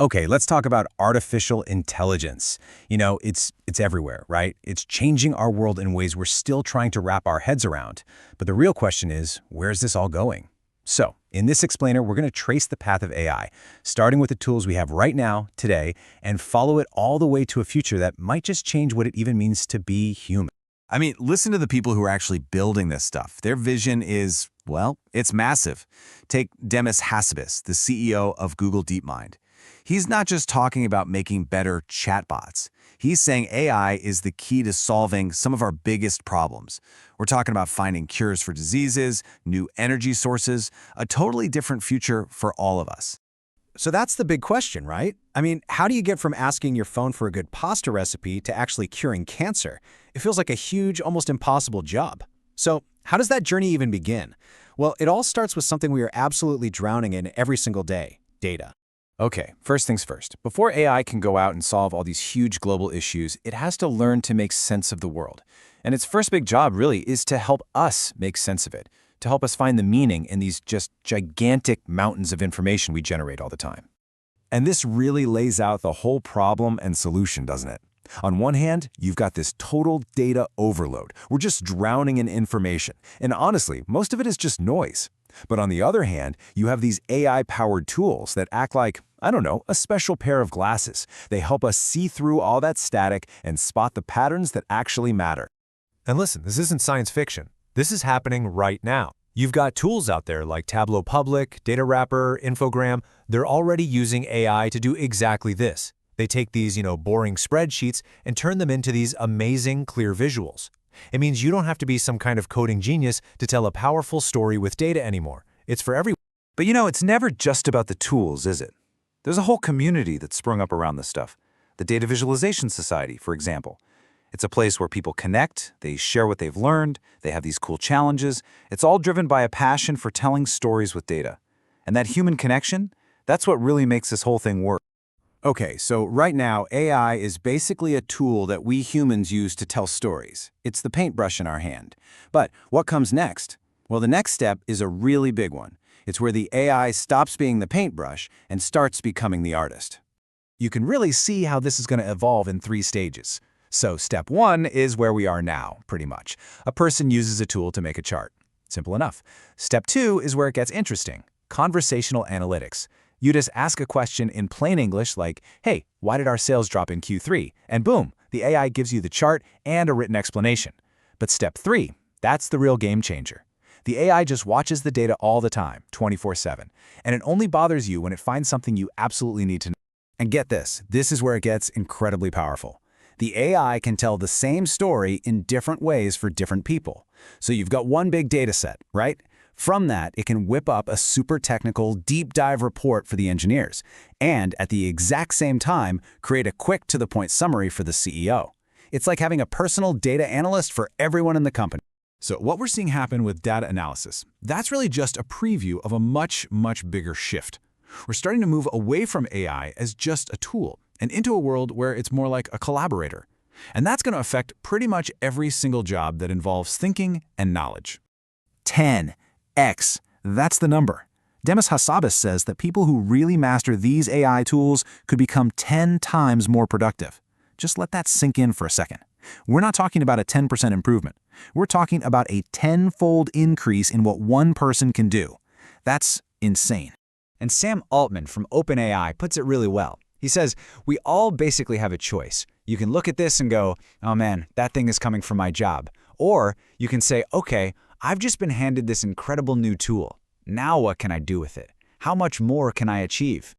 Okay, let's talk about artificial intelligence. It's everywhere, right? It's changing our world in ways we're still trying to wrap our heads around. But the real question is, where's this all going? So, in this explainer, we're going to trace the path of AI, starting with the tools we have right now, today, and follow it all the way to a future that might just change what it even means to be human. I mean, listen to the people who are actually building this stuff. Their vision is, well, it's massive. Take Demis Hassabis, the CEO of Google DeepMind. He's not just talking about making better chatbots. He's saying AI is the key to solving some of our biggest problems. We're talking about finding cures for diseases, new energy sources, a totally different future for all of us. So that's the big question, right? I mean, how do you get from asking your phone for a good pasta recipe to actually curing cancer? It feels like a huge, almost impossible job. So how does that journey even begin? Well, it all starts with something we are absolutely drowning in every single day: data. Okay, first things first. Before AI can go out and solve all these huge global issues, it has to learn to make sense of the world. And its first big job really is to help us make sense of it, to help us find the meaning in these just gigantic mountains of information we generate all the time. And this really lays out the whole problem and solution, doesn't it? On one hand, you've got this total data overload. We're just drowning in information. And honestly, most of it is just noise. But on the other hand, you have these AI-powered tools that act like, I don't know, a special pair of glasses. They help us see through all that static and spot the patterns that actually matter. And listen, this isn't science fiction. This is happening right now. You've got tools out there like Tableau Public, Datawrapper, Infogram. They're already using AI to do exactly this. They take these, boring spreadsheets and turn them into these amazing, clear visuals. It means you don't have to be some kind of coding genius to tell a powerful story with data anymore. It's for everyone. But it's never just about the tools, is it? There's a whole community that's sprung up around this stuff. The Data Visualization Society, for example. It's a place where people connect, they share what they've learned, they have these cool challenges. It's all driven by a passion for telling stories with data. And that human connection, that's what really makes this whole thing work. Okay, so right now, AI is basically a tool that we humans use to tell stories. It's the paintbrush in our hand. But what comes next? Well, the next step is a really big one. It's where the AI stops being the paintbrush and starts becoming the artist. You can really see how this is going to evolve in 3 stages. So step 1 is where we are now, pretty much. A person uses a tool to make a chart. Simple enough. Step 2 is where it gets interesting: conversational analytics. You just ask a question in plain English like, hey, why did our sales drop in Q3? And boom, the AI gives you the chart and a written explanation. But step 3, that's the real game changer. The AI just watches the data all the time, 24/7, and it only bothers you when it finds something you absolutely need to know. And get this is where it gets incredibly powerful. The AI can tell the same story in different ways for different people. So you've got one big data set, right? From that, it can whip up a super technical, deep dive report for the engineers, and at the exact same time, create a quick to-the-point summary for the CEO. It's like having a personal data analyst for everyone in the company. So what we're seeing happen with data analysis, that's really just a preview of a much, much bigger shift. We're starting to move away from AI as just a tool and into a world where it's more like a collaborator. And that's going to affect pretty much every single job that involves thinking and knowledge. 10x, that's the number. Demis Hassabis says that people who really master these AI tools could become 10 times more productive. Just let that sink in for a second. We're not talking about a 10% improvement. We're talking about a 10-fold increase in what one person can do. That's insane. And Sam Altman from OpenAI puts it really well. He says, we all basically have a choice. You can look at this and go, oh man, that thing is coming from my job. Or you can say, okay, I've just been handed this incredible new tool. Now what can I do with it? How much more can I achieve?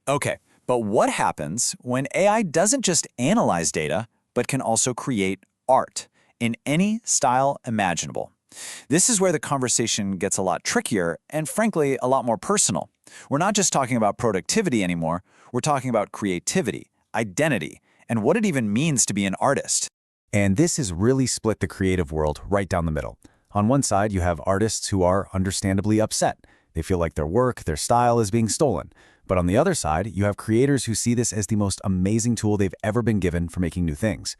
Okay, but what happens when AI doesn't just analyze data, but can also create art in any style imaginable? This is where the conversation gets a lot trickier and, frankly, a lot more personal. We're not just talking about productivity anymore. We're talking about creativity, identity, and what it even means to be an artist. And this has really split the creative world right down the middle. On one side, you have artists who are understandably upset. They feel like their work, their style is being stolen. But on the other side, you have creators who see this as the most amazing tool they've ever been given for making new things.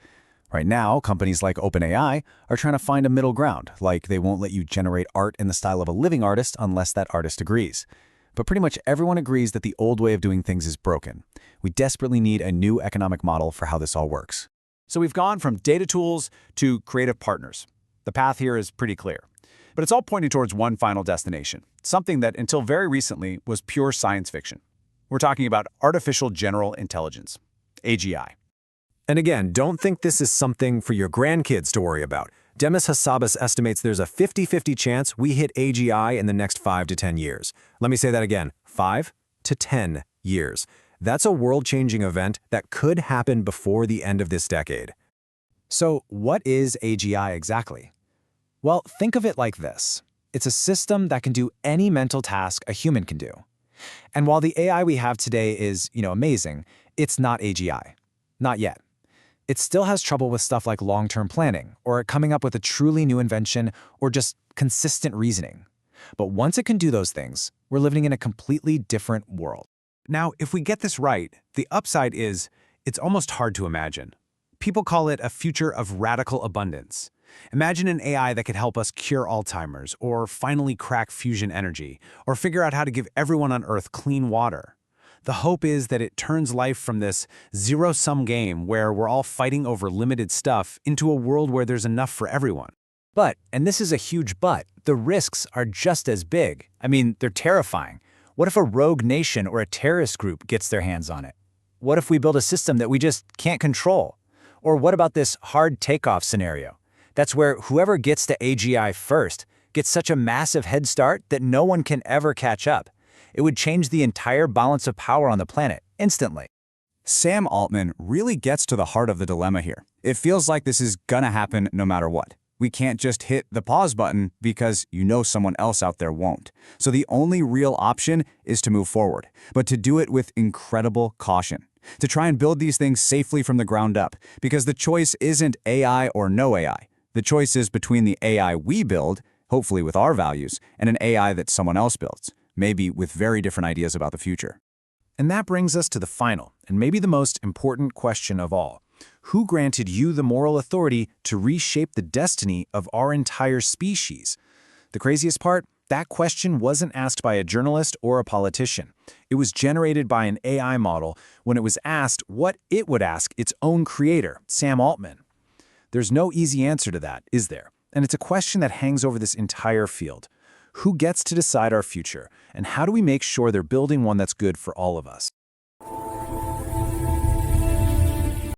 Right now, companies like OpenAI are trying to find a middle ground, like they won't let you generate art in the style of a living artist unless that artist agrees. But pretty much everyone agrees that the old way of doing things is broken. We desperately need a new economic model for how this all works. So we've gone from data tools to creative partners. The path here is pretty clear. But it's all pointing towards one final destination, something that until very recently was pure science fiction. We're talking about artificial general intelligence, AGI. And again, don't think this is something for your grandkids to worry about. Demis Hassabis estimates there's a 50-50 chance we hit AGI in the next 5 to 10 years. Let me say that again, 5 to 10 years. That's a world-changing event that could happen before the end of this decade. So what is AGI exactly? Well, think of it like this. It's a system that can do any mental task a human can do. And while the AI we have today is, amazing, it's not AGI. Not yet. It still has trouble with stuff like long-term planning, or coming up with a truly new invention, or just consistent reasoning. But once it can do those things, we're living in a completely different world. Now, if we get this right, the upside is it's almost hard to imagine. People call it a future of radical abundance. Imagine an AI that could help us cure Alzheimer's, or finally crack fusion energy, or figure out how to give everyone on Earth clean water. The hope is that it turns life from this zero-sum game where we're all fighting over limited stuff into a world where there's enough for everyone. But, and this is a huge but, the risks are just as big. I mean, they're terrifying. What if a rogue nation or a terrorist group gets their hands on it? What if we build a system that we just can't control? Or what about this hard takeoff scenario? That's where whoever gets to AGI first gets such a massive head start that no one can ever catch up. It would change the entire balance of power on the planet instantly. Sam Altman really gets to the heart of the dilemma here. It feels like this is gonna happen no matter what. We can't just hit the pause button because someone else out there won't. So the only real option is to move forward, but to do it with incredible caution. To try and build these things safely from the ground up, because the choice isn't AI or no AI. The choice is between the AI we build, hopefully with our values, and an AI that someone else builds, maybe with very different ideas about the future. And that brings us to the final, and maybe the most important question of all. Who granted you the moral authority to reshape the destiny of our entire species? The craziest part? That question wasn't asked by a journalist or a politician. It was generated by an AI model when it was asked what it would ask its own creator, Sam Altman. There's no easy answer to that, is there? And it's a question that hangs over this entire field. Who gets to decide our future, and how do we make sure they're building one that's good for all of us?